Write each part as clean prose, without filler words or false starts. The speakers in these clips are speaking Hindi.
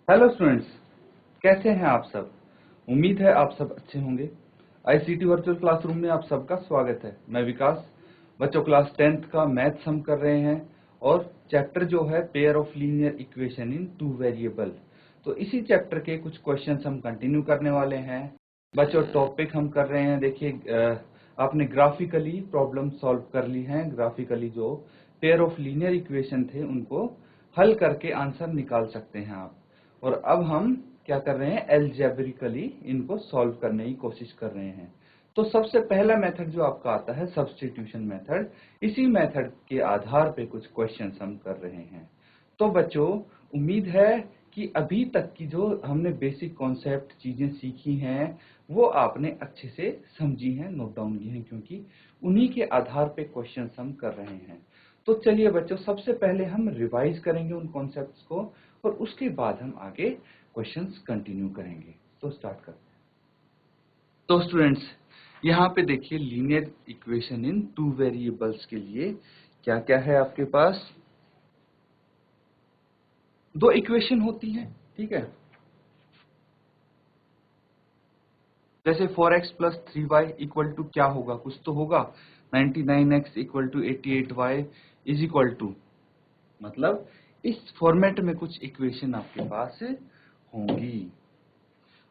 हेलो स्टूडेंट्स, कैसे हैं आप सब। उम्मीद है आप सब अच्छे होंगे। आईसीटी वर्चुअल क्लासरूम में आप सबका स्वागत है। मैं विकास। बच्चों, क्लास 10th का मैथ्स हम कर रहे हैं और चैप्टर जो है pair of linear equation in two variable. तो इसी चैप्टर के कुछ क्वेश्चंस हम कंटिन्यू करने वाले हैं। बच्चों, टॉपिक हम कर रहे हैं, देखिए आपने ग्राफिकली प्रॉब्लम सॉल्व कर ली है। ग्राफिकली जो पेयर ऑफ लीनियर इक्वेशन थे उनको हल करके आंसर निकाल सकते हैं आप। और अब हम क्या कर रहे हैं, एल्जेब्रिकली इनको सॉल्व करने की कोशिश कर रहे हैं। तो सबसे पहला मेथड जो आपका आता है सब्स्टिट्यूशन मेथड। इसी मेथड के आधार पे कुछ क्वेश्चंस हम कर रहे हैं। तो बच्चों, उम्मीद है कि अभी तक की जो हमने बेसिक कॉन्सेप्ट चीजें सीखी हैं वो आपने अच्छे से समझी हैं, नोट डाउन की हैं, क्योंकि उन्हीं के आधार पे क्वेश्चंस हम कर रहे हैं। तो चलिए बच्चों, सबसे पहले हम रिवाइज करेंगे उन कॉन्सेप्ट्स को और उसके बाद हम आगे क्वेश्चंस कंटिन्यू करेंगे। तो स्टार्ट करते हैं। तो स्टूडेंट्स, यहाँ पे देखिए linear equation in two variables के लिए क्या क्या है आपके पास। दो इक्वेशन होती है, ठीक है। जैसे 4x plus 3y equal to क्या होगा, कुछ तो होगा। 99x equal to 88y is equal to, मतलब इस फॉर्मेट में कुछ इक्वेशन आपके पास होंगी।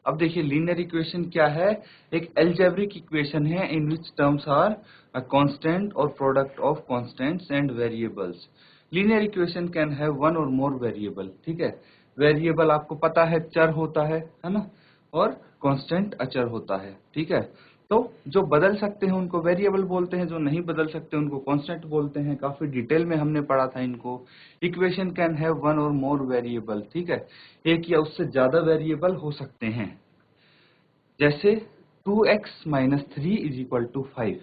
अब देखिए लीनियर इक्वेशन क्या है, एक अलजेब्रिक इक्वेशन है इन विच टर्म्स आर अ कांस्टेंट और product of constants and variables. Linear equation can have one और मोर वेरिएबल, ठीक है। वेरिएबल आपको पता है चर होता है ना, और कांस्टेंट अचर होता है, ठीक है। तो जो बदल सकते हैं उनको वेरिएबल बोलते हैं, जो नहीं बदल सकते उनको कांस्टेंट बोलते हैं। काफी डिटेल में हमने पढ़ा था इनको। इक्वेशन कैन हैव वन और मोर वेरिएबल, ठीक है। एक या उससे ज्यादा वेरिएबल हो सकते हैं। जैसे 2x minus 3 is equal to 5।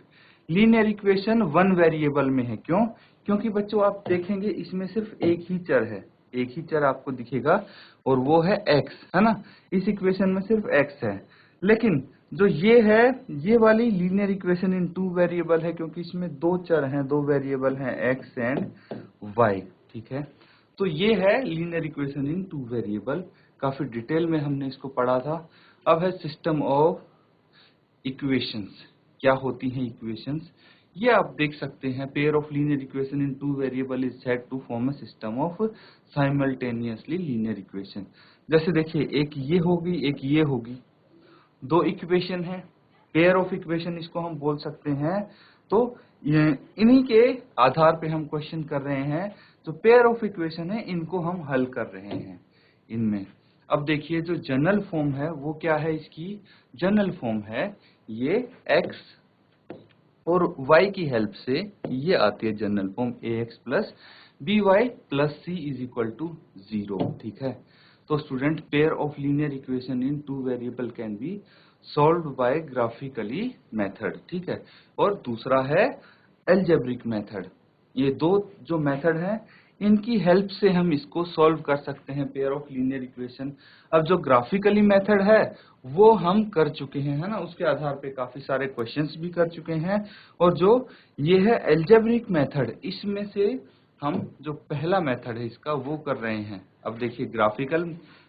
Linear equation one variable में है, क्यों? क्योंकि बच्चों आप देखेंगे इसमें सिर्फ एक ही चर है, एक ही चर आपको दिखेगा और वो है x, है ना। इस इक्वेशन में सिर्फ x है। लेकिन जो ये है, ये वाली linear equation in two variable है, क्योंकि इसमें दो चर हैं, दो वेरिएबल हैं x एंड y, ठीक है। तो ये है linear equation in two variable. काफी डिटेल में हमने इसको पढ़ा था। अब है सिस्टम ऑफ इक्वेशंस। क्या होती हैं इक्वेशंस, ये आप देख सकते हैं। Pair of linear equation in two variable is said to form a system of simultaneously linear equation. जैसे देखिए एक ये होगी, एक ये होगी, दो इक्वेशन है, पेयर ऑफ इक्वेशन इसको हम बोल सकते हैं। तो इन्हीं के आधार पे हम क्वेश्चन कर रहे हैं। जो पेयर ऑफ इक्वेशन है इनको हम हल कर रहे हैं इनमें। अब देखिए जो जनरल फॉर्म है वो क्या है, इसकी जनरल फॉर्म है ये x और y की हेल्प से ये आती है general form ax plus by plus c is equal to 0, ठीक है। तो student, pair of linear equation in two variable can be solved by graphically method, ठीक है। और दूसरा है अलजेब्रिक मेथड। ये दो जो मेथड हैं इनकी हेल्प से हम इसको सॉल्व कर सकते हैं, पेयर ऑफ लीनियर इक्वेशन। अब जो ग्राफिकली मेथड है वो हम कर चुके हैं, है ना, उसके आधार पे काफी सारे क्वेश्चंस भी कर चुके हैं। और जो ये है अलजेब्रिक मेथड, इसमें से हम जो पहला मेथड है इसका वो कर रहे हैं। अब देखिए ग्राफिकल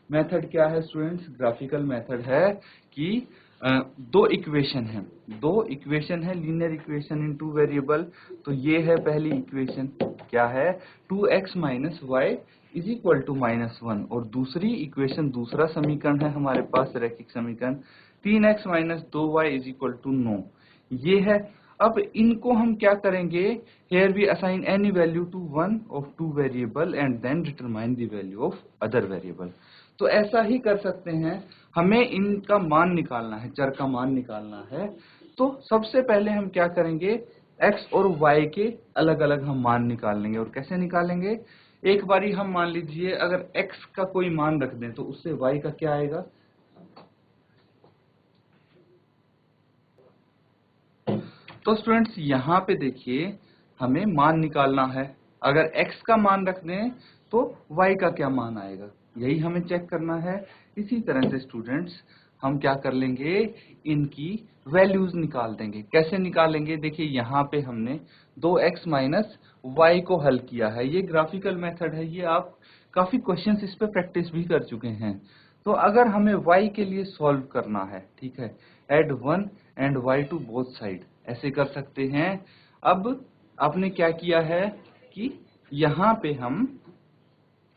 मेथड क्या है स्टूडेंट्स। ग्राफिकल मेथड है कि दो इक्वेशन है, दो इक्वेशन है linear equation in two variable. तो ये है पहली इक्वेशन, क्या है, 2x minus Y is equal to -1। और दूसरी इक्वेशन, दूसरा समीकरण है हमारे पास रैखिक समीकरण 3x minus 2y is equal to 9, ये है। अब इनको हम क्या करेंगे, here we assign any value to one of two variable and then determine the value of other variable। तो ऐसा ही कर सकते हैं, हमें इनका मान निकालना है, चर का मान निकालना है। तो सबसे पहले हम क्या करेंगे, x और y के अलग अलग हम मान निकाल लेंगे। और कैसे निकालेंगे, एक बारी हम मान लीजिए अगर x का कोई मान रख दें तो उससे y का क्या आएगा। तो स्टूडेंट्स यहाँ पे देखिए हमें मान निकालना है। अगर x का मान रख दें तो y का क्या मान आएगा, यही हमें चेक करना है। इसी तरह से स्टूडेंट्स हम क्या कर लेंगे, इनकी वैल्यूज निकाल देंगे। कैसे निकालेंगे, देखिए यहाँ पे हमने 2x माइनस वाई को हल किया है। ये ग्राफिकल मेथड है, ये आप काफी क्वेश्चंस इस पे प्रैक्टिस भी कर चुके हैं। तो अगर हमें y के लिए सॉल्व करना है, ठीक है, add 1 and y to both side, ऐसे कर सकते हैं। अब आपने क्या किया है कि यहाँ पे हम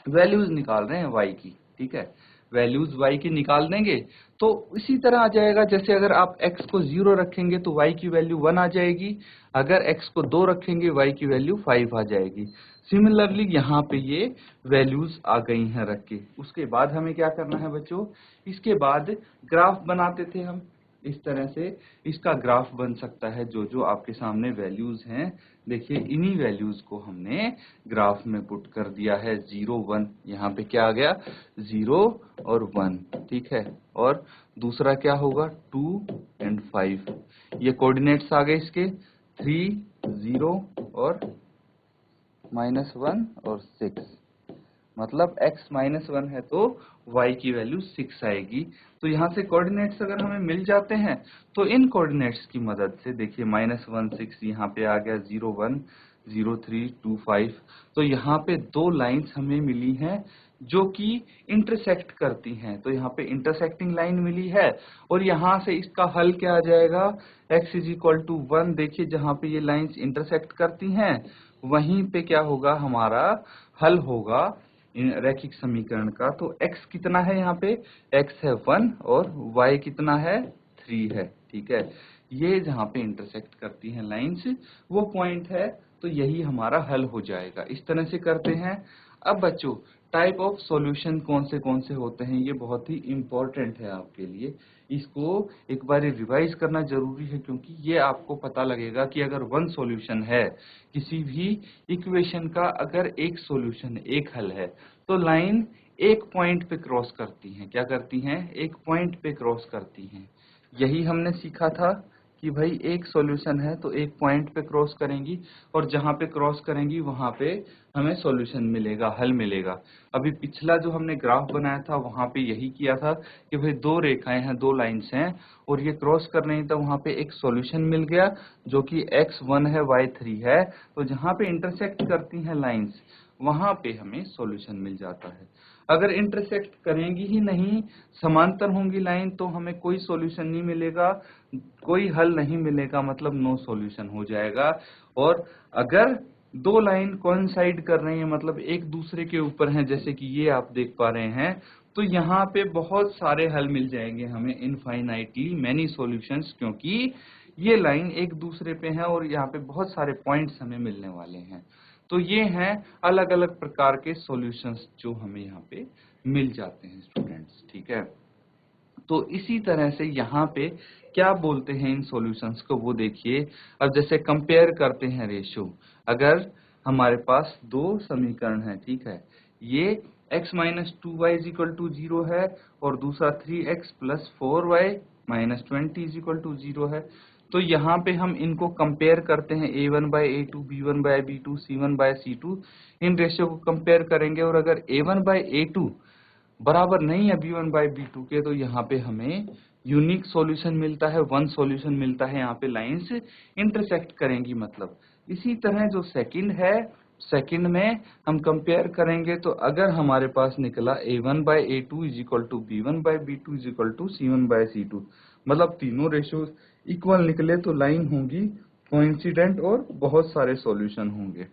वैल्यूज निकाल रहे हैं y की, ठीक है, वैल्यूज y की निकाल देंगे तो इसी तरह आ जाएगा। जैसे अगर आप x को 0 रखेंगे तो y की वैल्यू 1 आ जाएगी, अगर x को 2 रखेंगे y की वैल्यू 5 आ जाएगी। सिमिलरली यहाँ पे ये वैल्यूज आ गई हैं रख के। उसके बाद हमें क्या करना है बच्चों, इसके बाद ग्राफ बनाते थे हम इस तरह से। इसका ग्राफ बन सकता है जो जो आपके सामने वैल्यूज हैं, देखिए इन्हीं वैल्यूज को हमने ग्राफ में पुट कर दिया है। 0 1, यहाँ पे क्या आ गया 0 और 1, ठीक है, और दूसरा क्या होगा 2 एंड 5, ये कोऑर्डिनेट्स आ गए इसके 3 0 और -1 और 6, मतलब x -1 है तो y की वैल्यू 6 आएगी। तो यहाँ से कोऑर्डिनेट्स अगर हमें मिल जाते हैं तो इन कोऑर्डिनेट्स की मदद से देखिए -1 6, यहाँ पे आ गया 0 1 0 3 2 5। तो यहाँ पे दो लाइंस हमें मिली हैं जो कि इंटरसेक्ट करती हैं। तो यहाँ पे इंटरसेक्टिंग लाइन मिली है और यहाँ से इसका हल क्या आ जाएगा, x = 1। देखिए जहाँ पे ये लाइंस इंटरसेक्ट करती हैं वहीं पे क्या होगा, हमारा हल होगा रैखिक समीकरण का। तो x कितना है, यहाँ पे x है 1 और y कितना है 3 है, ठीक है। ये जहाँ पे इंटरसेक्ट करती हैं लाइंस वो पॉइंट है, तो यही हमारा हल हो जाएगा। इस तरह से करते हैं। अब बच्चों टाइप ऑफ सॉल्यूशन कौन से होते हैं, ये बहुत ही इम्पोर्टेंट है आपके लिए। इसको एक बार रिवाइज करना जरूरी है क्योंकि ये आपको पता लगेगा कि अगर वन सॉल्यूशन है किसी भी इक्वेशन का, अगर एक सॉल्यूशन एक हल है तो लाइन एक पॉइंट पे क्रॉस करती हैं। क्या करती हैं, एक पॉइंट पे क्रॉस करती हैं। यही हमने सीखा था कि भाई एक सॉल्यूशन है तो एक पॉइंट पे क्रॉस करेंगी और जहां पे क्रॉस करेंगी वहां पे हमें सॉल्यूशन मिलेगा, हल मिलेगा। अभी पिछला जो हमने ग्राफ बनाया था वहां पे यही किया था कि भाई दो रेखाएं हैं, दो लाइंस हैं और ये क्रॉस कर रही, तो वहां पे एक सॉल्यूशन मिल गया जो कि x1 है y3 है। तो जहां पे इंटरसेक्ट करती हैं लाइंस वहां पे हमें सॉल्यूशन मिल जाता है। अगर इंटरसेक्ट करेंगी ही नहीं, समांतर होंगी लाइन, तो हमें कोई सॉल्यूशन नहीं मिलेगा, कोई हल नहीं मिलेगा, मतलब नो सॉल्यूशन हो जाएगा। और अगर दो लाइन कोइंसाइड कर रही है, मतलब एक दूसरे के ऊपर हैं, जैसे कि ये आप देख पा रहे हैं, तो यहाँ पे बहुत सारे हल मिल जाएंगे हमें, इनफाइनाइटली मैनी सॉल्यूशंस, क्योंकि ये लाइन एक दूसरे पे है और यहाँ पे बहुत सारे पॉइंट्स हमें मिलने वाले हैं। तो ये हैं अलग अलग प्रकार के सॉल्यूशंस जो हमें यहाँ पे मिल जाते हैं स्टूडेंट्स, ठीक है। तो इसी तरह से यहाँ पे क्या बोलते हैं इन सॉल्यूशंस को वो देखिए। अब जैसे कंपेयर करते हैं रेशियो, अगर हमारे पास दो समीकरण है, ठीक है, ये x - 2y = 0 है और दूसरा 3x + 4y - 20 = 0 है। तो यहाँ पे हम इनको कंपेयर करते हैं, a1/a2 b1/b2 c1/c2, in ratio को कंपेयर करेंगे। और अगर a1/a2 बराबर नहीं है b1/b2 के, तो यहाँ पे हमें यूनिक सॉल्यूशन मिलता है, वन सॉल्यूशन मिलता है, यहाँ पे लाइंस इंटरसेक्ट करेंगी मतलब। इसी तरह जो सेकंड है, सेकंड में हम कंपेयर करेंगे तो अगर हमारे पास निकला a1/a2 = b1/b2 = c1/c2, मतलब तीनों रेशियो इक्वल निकले तो लाइन होंगी कोइंसिडेंट और बहुत सारे सॉल्यूशन होंगे।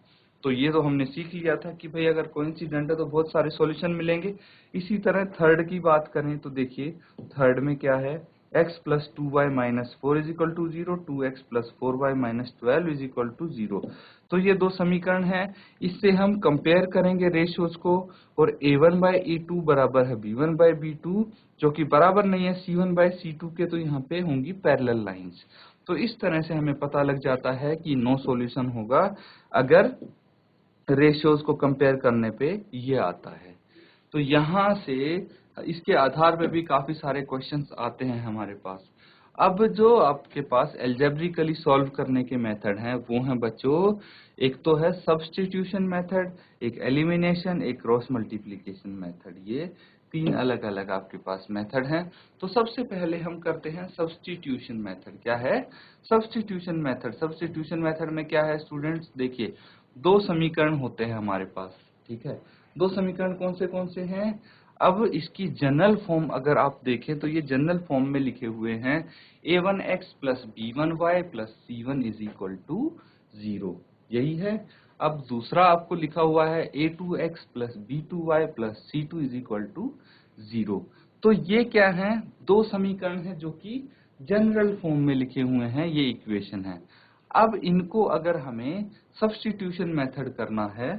तो ये तो हमने सीख लिया था कि भाई अगर कोइंसिडेंट है तो बहुत सारे सॉल्यूशन मिलेंगे। इसी तरह थर्ड की बात करें तो देखिए थर्ड में क्या है, x + 2y - 4 = 0, 2x + 4y - 12 = 0। तो ये दो समीकरण हैं, इससे हम कंपेयर करेंगे रेशियोज को। और a1/a2 बराबर है b1/b2 जो कि बराबर नहीं है c1/c2 के, तो यहाँ पे होंगी पैरेलल लाइंस। तो इस तरह से हमें पता लग जाता है कि नो सॉल्यूशन होगा अगर रेशियोज को कंपेयर करने पे ये आता है। तो यहाँ से इसके आधार पे भी काफी सारे क्वेश्चंस आते हैं हमारे पास। अब जो आपके पास एल्जेब्रिकली सॉल्व करने के मेथड हैं वो हैं बच्चों, एक तो है सब्स्टिट्यूशन मेथड, एक एलिमिनेशन, एक क्रॉस मल्टीप्लिकेशन मेथड। ये तीन अलग अलग आपके पास मेथड हैं। तो सबसे पहले हम करते हैं सब्स्टिट्यूशन मेथड। क्या है? Substitution method. सब्स्टिट्यूशन मेथड में क्या है स्टूडेंट्स, देखिए दो समीकरण होते हैं हमारे पास, ठीक है। दो समीकरण कौन से हैं? अब इसकी जनरल फॉर्म अगर आप देखें तो ये जनरल फॉर्म में लिखे हुए हैं a1x plus b1y plus c1 is equal to 0, यही है। अब दूसरा आपको लिखा हुआ है a2x plus b2y plus c2 is equal to 0। तो ये क्या है? दो समीकरण हैं जो कि जनरल फॉर्म में लिखे हुए हैं, ये इक्वेशन है। अब इनको अगर हमें सब्स्टिट्यूशन मेथड करना है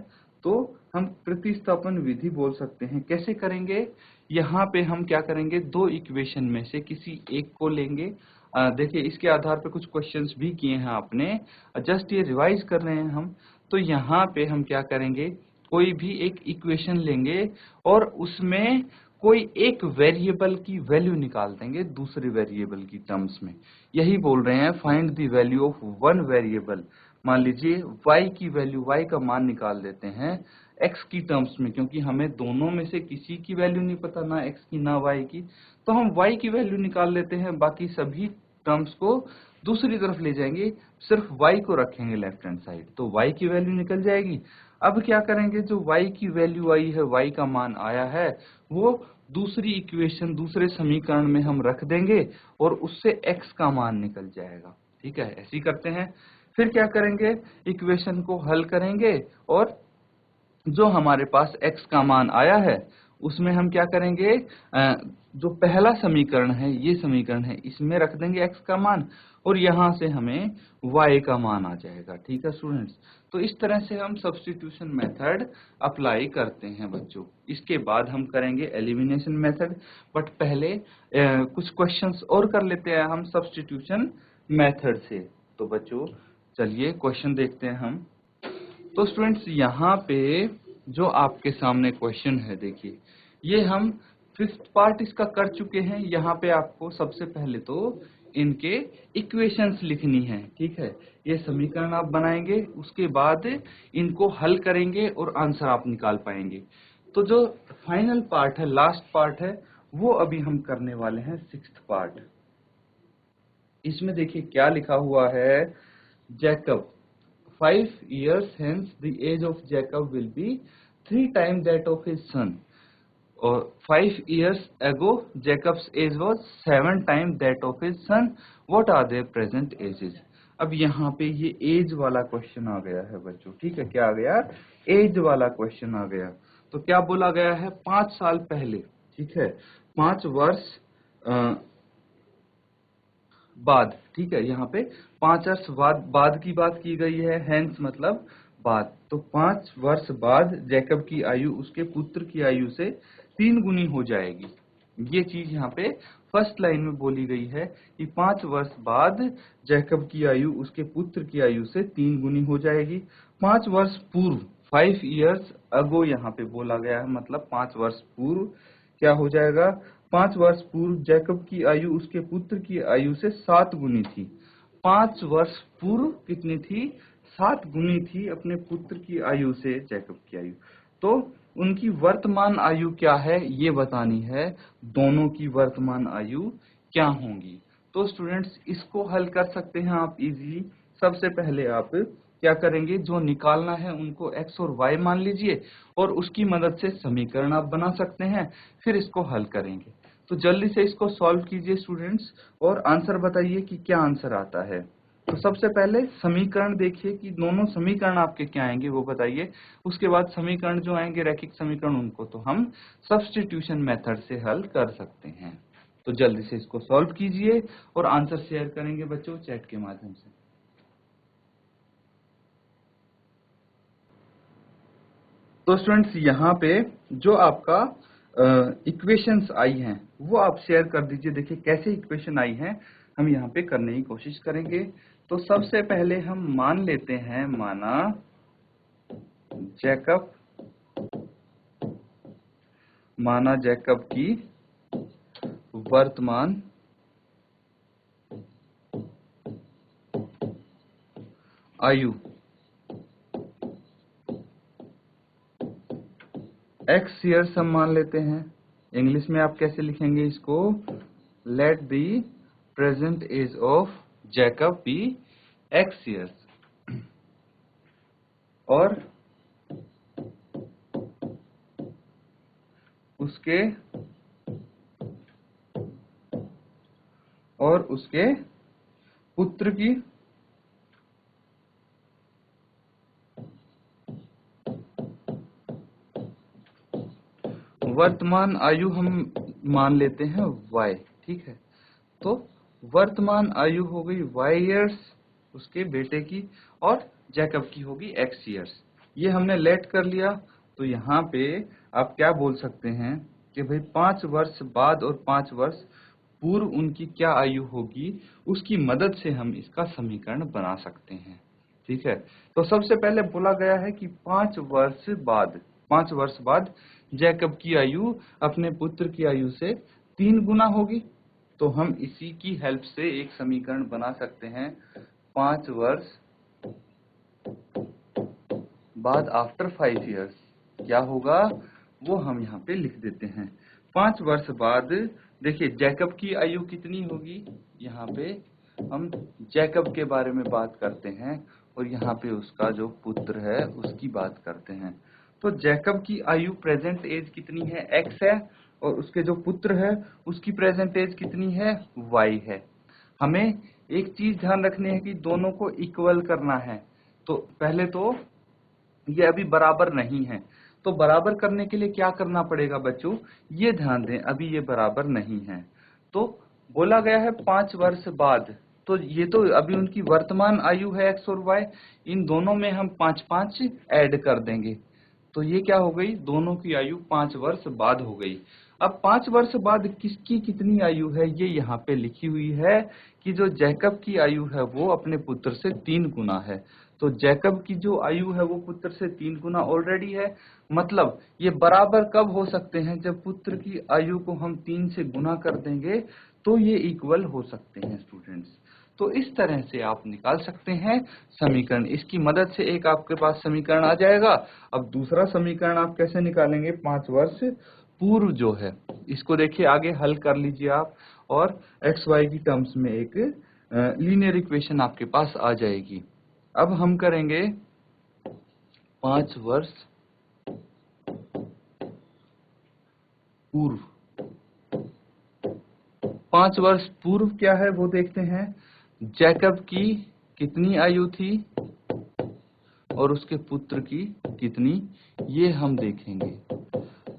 तो हम प्रतिस्थापन विधि बोल सकते हैं। कैसे करेंगे? यहाँ पे हम क्या करेंगे, दो इक्वेशन में से किसी एक को लेंगे। देखिए इसके आधार पे कुछ क्वेश्चंस भी किए हैं आपने, जस्ट ये रिवाइज कर रहे हैं हम। तो यहाँ पे हम क्या करेंगे, कोई भी एक इक्वेशन लेंगे और उसमें कोई एक वेरिएबल की वैल्यू निकाल देंगे दूसरे वेरिएबल की टर्म्स में। यही बोल रहे हैं find the value of one variable. मान लीजिए y की वैल्यू, y का मान निकाल देते हैं x की टर्म्स में, क्योंकि हमें दोनों में से किसी की वैल्यू नहीं पता, ना x की ना y की। तो हम y की वैल्यू निकाल लेते हैं, बाकी सभी टर्म्स को दूसरी तरफ ले जाएंगे, सिर्फ y को रखेंगे लेफ्ट हैंड साइड, तो y की वैल्यू निकल जाएगी। अब क्या करेंगे, जो y की वैल्यू आई है, y का मान आया है, वो दूसरी इक्वेशन, दूसरे समीकरण में हम रख देंगे और उससे x का मान निकल जाएगा, ठीक है। ऐसे ही करते हैं। फिर क्या करेंगे, इक्वेशन को हल करेंगे और जो हमारे पास x का मान आया है उसमें हम क्या करेंगे, जो पहला समीकरण है, ये समीकरण है, इसमें रख देंगे x का मान और यहां से हमें y का मान आ जाएगा, ठीक है स्टूडेंट्स। तो इस तरह से हम सब्स्टिट्यूशन मेथड अप्लाई करते हैं बच्चों। इसके बाद हम करेंगे एलिमिनेशन मेथड, बट पहले कुछ क्वेश्चंस और कर लेते हैं हम सब्स्टिट्यूशन मेथड से। तो बच्चों चलिए क्वेश्चन देखते हैं हम। तो स्टूडेंट्स यहाँ पे जो आपके सामने क्वेश्चन है, देखिए ये हम फिफ्थ पार्ट इसका कर चुके हैं। यहाँ पे आपको सबसे पहले तो इनके इक्वेशंस लिखनी है, ठीक है। ये समीकरण आप बनाएंगे, उसके बाद इनको हल करेंगे और आंसर आप निकाल पाएंगे। तो जो फाइनल पार्ट है, लास्ट पार्ट है, वो अभी हम करने वाले हैं सिक्स्थ पार्ट। इसमें देखिए क्या लिखा हुआ है, Jacob 5 years hence the age of Jacob will be 3 times that of his son. Or 5 years ago Jacob's age was 7 times that of his son. What are their present ages? अब यहाँ पे ये एज वाला क्वेश्चन आ गया है बच्चों, ठीक है। क्या आ गया? एज वाला क्वेश्चन आ गया। तो क्या बोला गया है, 5 साल पहले, ठीक है, 5 वर्ष बाद, ठीक है। यहाँ पे 5 वर्ष बाद की बात की गई है, हेंस मतलब बाद। तो 5 वर्ष बाद जैकब की आयु उसके पुत्र की आयु से 3 गुनी हो जाएगी। ये चीज यहाँ पे फर्स्ट लाइन में बोली गई है कि 5 वर्ष बाद जैकब की आयु उसके पुत्र की आयु से 3 गुनी हो जाएगी। 5 वर्ष पूर्व, 5 years अगो यहाँ पे बोला गया है, मतलब 5 वर्ष पूर्व क्या हो जाएगा, 5 वर्ष पूर्व जैकब की आयु उसके पुत्र की आयु से 7 गुनी थी। 5 वर्ष पूर्व कितनी थी? 7 गुनी थी अपने पुत्र की आयु से जैकब की आयु। तो उनकी वर्तमान आयु क्या है ये बतानी है, दोनों की वर्तमान आयु क्या होंगी। तो स्टूडेंट्स इसको हल कर सकते हैं आप इजीली। सबसे पहले आप क्या करेंगे, जो निकालना है उनको x और y मान लीजिए और उसकी मदद से समीकरण आप बना सकते हैं, फिर इसको हल करेंगे। तो जल्दी से इसको सॉल्व कीजिए स्टूडेंट्स और आंसर बताइए कि क्या आंसर आता है। तो सबसे पहले समीकरण देखिए कि दोनों समीकरण आपके क्या आएंगे वो बताइए। उसके बाद समीकरण जो आएंगे रैखिक समीकरण, उनको तो हम सब्स्टिट्यूशन मेथड से हल कर सकते हैं। तो जल्दी से इसको सॉल्व कीजिए और आंसर शेयर करेंगे बच्चों चैट के माध्यम से। तो स्टूडेंट्स यहाँ पे जो आपका इक्वेशंस आई हैं वो आप शेयर कर दीजिए। देखिए कैसे इक्वेशन आई हैं हम यहाँ पे करने की कोशिश करेंगे। तो सबसे पहले हम मान लेते हैं, माना जैकब की वर्तमान आयु x ईयर्स हम मान लेते हैं, इंग्लिश में आप कैसे लिखेंगे इसको? Let the present age of Jacob be x years और उसके पुत्र की वर्तमान आयु हम मान लेते हैं y, ठीक है। तो वर्तमान आयु हो गई y years उसके बेटे की, और जैकब की होगी x years। ये हमने लेट कर लिया। तो यहाँ पे आप क्या बोल सकते हैं कि भाई 5 वर्ष बाद और 5 वर्ष पूर्व उनकी क्या आयु होगी, उसकी मदद से हम इसका समीकरण बना सकते हैं, ठीक है। तो सबसे पहले बोला गया है कि 5 वर्ष बाद जैकब की आयु अपने पुत्र की आयु से 3 गुना होगी। तो हम इसी की हेल्प से एक समीकरण बना सकते हैं। 5 वर्ष बाद आफ्टर 5 इयर्स क्या होगा वो हम यहाँ पे लिख देते हैं। 5 वर्ष बाद देखिए जैकब की आयु कितनी होगी, यहाँ पे हम जैकब के बारे में बात करते हैं और यहाँ पे उसका जो पुत्र है उसकी बात करते हैं। तो जैकब की आयु प्रेजेंट एज कितनी है? x है, और उसके जो पुत्र है उसकी प्रेजेंट एज कितनी है? y है। हमें एक चीज ध्यान रखनी है कि दोनों को इक्वल करना है। तो पहले तो ये अभी बराबर नहीं है, तो बराबर करने के लिए क्या करना पड़ेगा बच्चों, ये ध्यान दें, अभी ये बराबर नहीं है। तो बोला गया है 5 वर्ष बाद, तो ये तो अभी उनकी वर्तमान आयु है x और y, इन दोनों में हम 5-5 ऐड कर देंगे। तो ये क्या हो गई, दोनों की आयु 5 वर्ष बाद हो गई। अब 5 वर्ष बाद किसकी कितनी आयु है ये यहाँ पे लिखी हुई है कि जो जैकब की आयु है वो अपने पुत्र से 3 गुना है। तो जैकब की जो आयु है वो पुत्र से 3 गुना ऑलरेडी है। मतलब ये बराबर कब हो सकते हैं, जब पुत्र की आयु को हम 3 से गुना कर देंगे तो ये इक्वल हो सकते हैं स्टूडेंट्स। तो इस तरह से आप निकाल सकते हैं समीकरण। इसकी मदद से एक आपके पास समीकरण आ जाएगा। अब दूसरा समीकरण आप कैसे निकालेंगे, 5 वर्ष पूर्व जो है, इसको देखिए आगे हल कर लीजिए आप, और एक्स वाई की टर्म्स में एक लीनियर इक्वेशन आपके पास आ जाएगी। अब हम करेंगे 5 वर्ष पूर्व। 5 वर्ष पूर्व क्या है वो देखते हैं। जैकब की कितनी आयु थी और उसके पुत्र की कितनी, ये हम देखेंगे।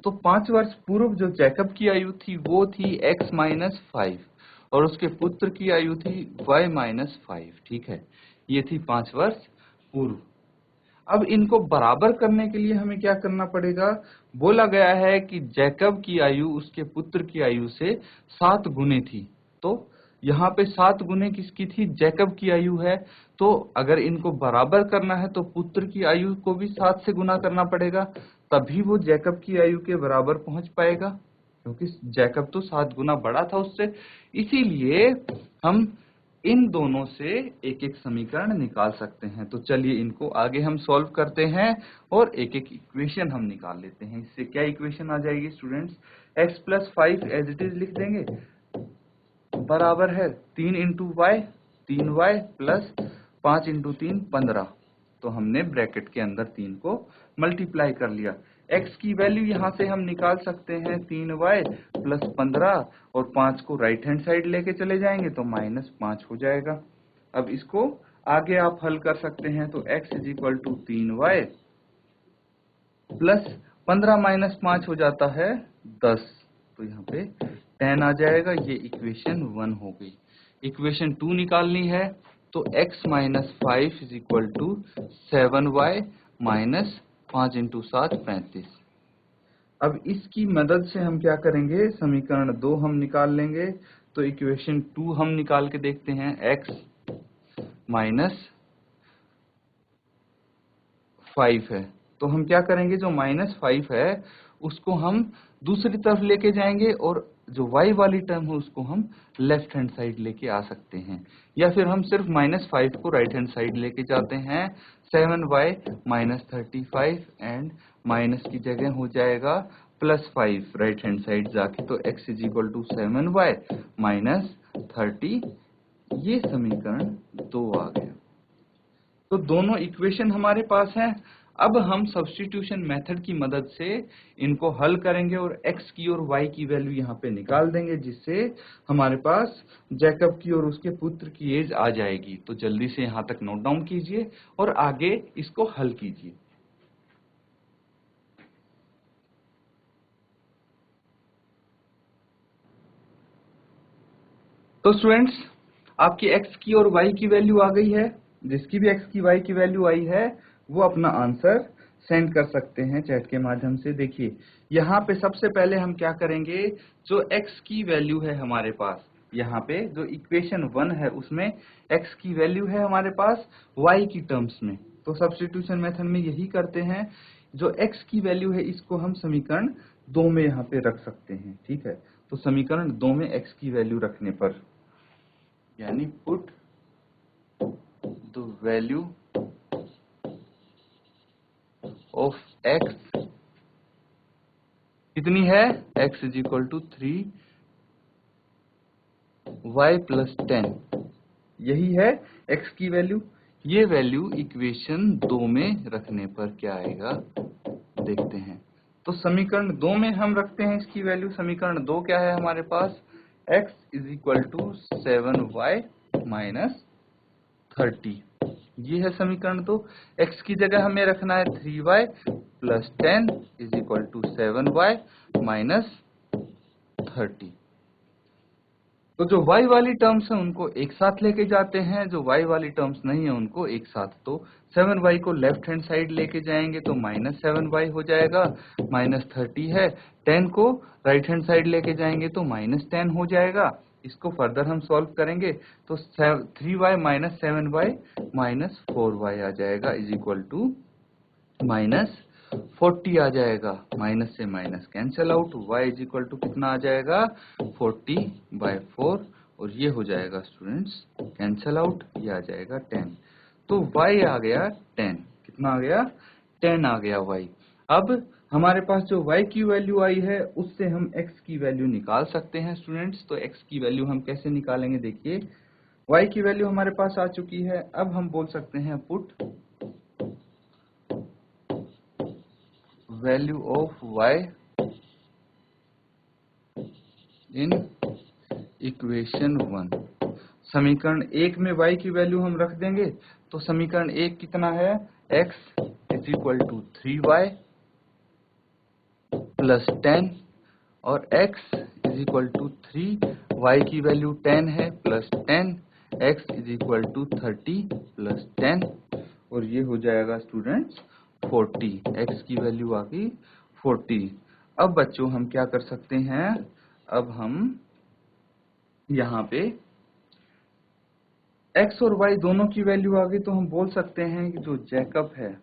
तो 5 वर्ष पूर्व जो जैकब की आयु थी वो थी x माइनस 5 और उसके पुत्र की आयु थी y माइनस 5, ठीक है। ये थी 5 वर्ष पूर्व। अब इनको बराबर करने के लिए हमें क्या करना पड़ेगा, बोला गया है कि जैकब की आयु उसके पुत्र की आयु से 7 गुने थी। तो यहाँ पे 7 गुने किसकी थी, जैकब की आयु है। तो अगर इनको बराबर करना है तो पुत्र की आयु को भी 7 से गुना करना पड़ेगा, तभी वो जैकब की आयु के बराबर पहुंच पाएगा, क्योंकि जैकब तो 7 गुना बड़ा था उससे। इसीलिए हम इन दोनों से एक एक समीकरण निकाल सकते हैं। तो चलिए इनको आगे हम सॉल्व करते हैं और एक एक इक्वेशन हम निकाल लेते हैं। इससे क्या इक्वेशन आ जाएगी students, x plus 5 as it is लिख देंगे, बराबर है 3 into Y, 3y plus 5 into 3 15। तो हमने ब्रैकेट के अंदर 3 को मल्टीप्लाई कर लिया। x की वैल्यू यहाँ से हम निकाल सकते हैं 3y प्लस 15, और 5 को राइट हैंड साइड लेके चले जाएंगे तो -5 हो जाएगा। अब इसको आगे आप हल कर सकते हैं। तो x is equal to 3y plus 15 minus 5 हो जाता है 10, तो यहाँ पे 10 आ जाएगा। ये इक्वेशन 1 हो गई। इक्वेशन 2 निकालनी है, तो x minus 5 is equal to 7y minus 5 into 7 35। अब इसकी मदद से हम क्या करेंगे, समीकरण 2 हम निकाल लेंगे। तो इक्वेशन 2 हम निकाल के देखते हैं, x माइनस 5 है। तो हम क्या करेंगे, जो -5 है उसको हम दूसरी तरफ लेके जाएंगे और जो y वाली टर्म है उसको हम लेफ्ट हैंड साइड लेके आ सकते हैं, या फिर हम सिर्फ -5 को राइट हैंड साइड लेके जाते हैं। 7y माइनस 35 एंड माइनस की जगह हो जाएगा +5 राइट हैंड साइड जाके, तो x is equal to 7y minus 30, ये समीकरण 2 आ गया। तो दोनों इक्वेशन हमारे पास हैं। अब हम सब्स्टिट्यूशन मेथड की मदद से इनको हल करेंगे और x की और y की वैल्यू यहाँ पे निकाल देंगे, जिससे हमारे पास जैकब की और उसके पुत्र की एज आ जाएगी। तो जल्दी से यहाँ तक नोट डाउन कीजिए और आगे इसको हल कीजिए। तो स्टूडेंट्स, आपकी x की और y की वैल्यू आ गई है। जिसकी भी x की y की वैल्यू आई है वो अपना आंसर सेंड कर सकते हैं चैट के माध्यम से। देखिए यहाँ पे सबसे पहले हम क्या करेंगे, जो x की वैल्यू है हमारे पास, यहाँ पे जो इक्वेशन 1 है उसमें x की वैल्यू है हमारे पास y की टर्म्स में। तो सब्स्टिट्यूशन मेथड में यही करते हैं, जो x की वैल्यू है इसको हम समीकरण 2 में यहाँ पे रख सकते हैं। ठीक है, तो समीकरण 2 में x की वैल्यू रखने पर, यानी put the value of x कितनी है, x is equal to 3y plus 10, यही है x की वैल्यू। ये वैल्यू इक्वेशन 2 में रखने पर क्या आएगा देखते हैं। तो समीकरण 2 में हम रखते हैं इसकी वैल्यू। समीकरण 2 क्या है हमारे पास, x is equal to 7y minus 30, ये है समीकरण 2। x की जगह हमें रखना है 3y plus 10 is equal to 7y minus 30। तो जो y वाली टर्म्स है उनको एक साथ लेके जाते हैं, जो y वाली टर्म्स नहीं है उनको एक साथ। तो 7y को लेफ्ट हैंड साइड लेके जाएंगे तो माइनस 7y हो जाएगा, माइनस 30 है। 10 को राइट हैंड साइड लेके जाएंगे तो माइनस 10 हो जाएगा। इसको फर्दर हम सॉल्व करेंगे तो 3y minus 7y minus 4y आ जाएगा, इज इक्वल टू माइनस 40 आ जाएगा। माइनस से minus cancel out, y is equal to कितना आ जाएगा 40/4, और ये हो जाएगा स्टूडेंट्स कैंसिल आउट, ये आ जाएगा 10। तो y आ गया 10, कितना आ गया 10 आ गया y। अब हमारे पास जो y की वैल्यू आई है उससे हम x की वैल्यू निकाल सकते हैं स्टूडेंट्स। तो x की वैल्यू हम कैसे निकालेंगे, देखिए y की वैल्यू हमारे पास आ चुकी है। अब हम बोल सकते हैं put value of y in equation 1। समीकरण 1 में y की वैल्यू हम रख देंगे। तो समीकरण 1 कितना है, x is equal to 3y plus 10, और x is equal to 3, y की वैल्यू 10 है plus 10, x is equal to 30 plus 10, और ये हो जाएगा स्टूडेंट्स 40। x की वैल्यू आ गई 40। अब बच्चों हम क्या कर सकते हैं, अब हम यहाँ पे x और y दोनों की वैल्यू आ गई, तो हम बोल सकते हैं कि जो जैकब है,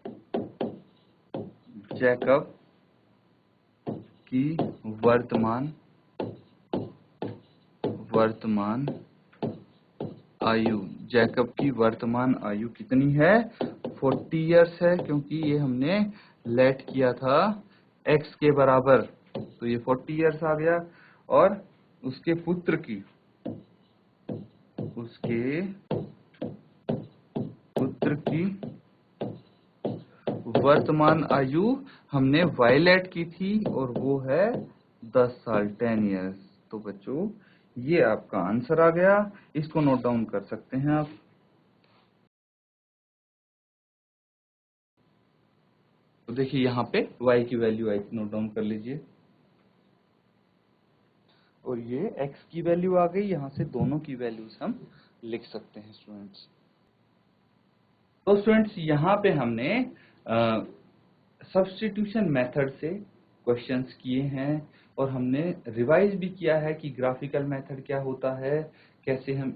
जैकब की वर्तमान आयु, जैकब की वर्तमान आयु कितनी है 40 इयर्स है, क्योंकि ये हमने लेट किया था x के बराबर, तो ये 40 इयर्स आ गया। और उसके पुत्र की वर्तमान आयु हमने वायलेट की थी और वो है 10 साल 10 इयर्स। तो बच्चों ये आपका आंसर आ गया, इसको नोट डाउन कर सकते हैं आप। तो देखिए यहाँ पे y की वैल्यू आई, नोट डाउन कर लीजिए, और ये x की वैल्यू आ गई। यहाँ से दोनों की वैल्यूज हम लिख सकते हैं स्टूडेंट्स। तो स्टूडेंट्स यहाँ पे हमने सब्स्टिट्यूशन मेथड से क्वेश्चंस किए हैं, और हमने रिवाइज भी किया है कि ग्राफिकल मेथड क्या होता है, कैसे हम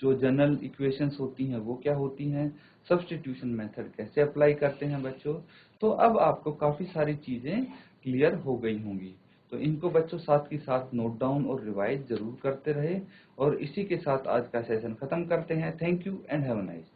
जो जनरल इक्वेशंस होती हैं वो क्या होती हैं, सब्स्टिट्यूशन मेथड कैसे अप्लाई करते हैं बच्चों। तो अब आपको काफी सारी चीजें क्लियर हो गई होंगी। तो इनको बच्चों साथ के साथ नोट डाउन और रिवाइज जरूर करते रहे, और इसी के साथ आज का सेशन खत्म करते हैं। Thank you and have a nice day.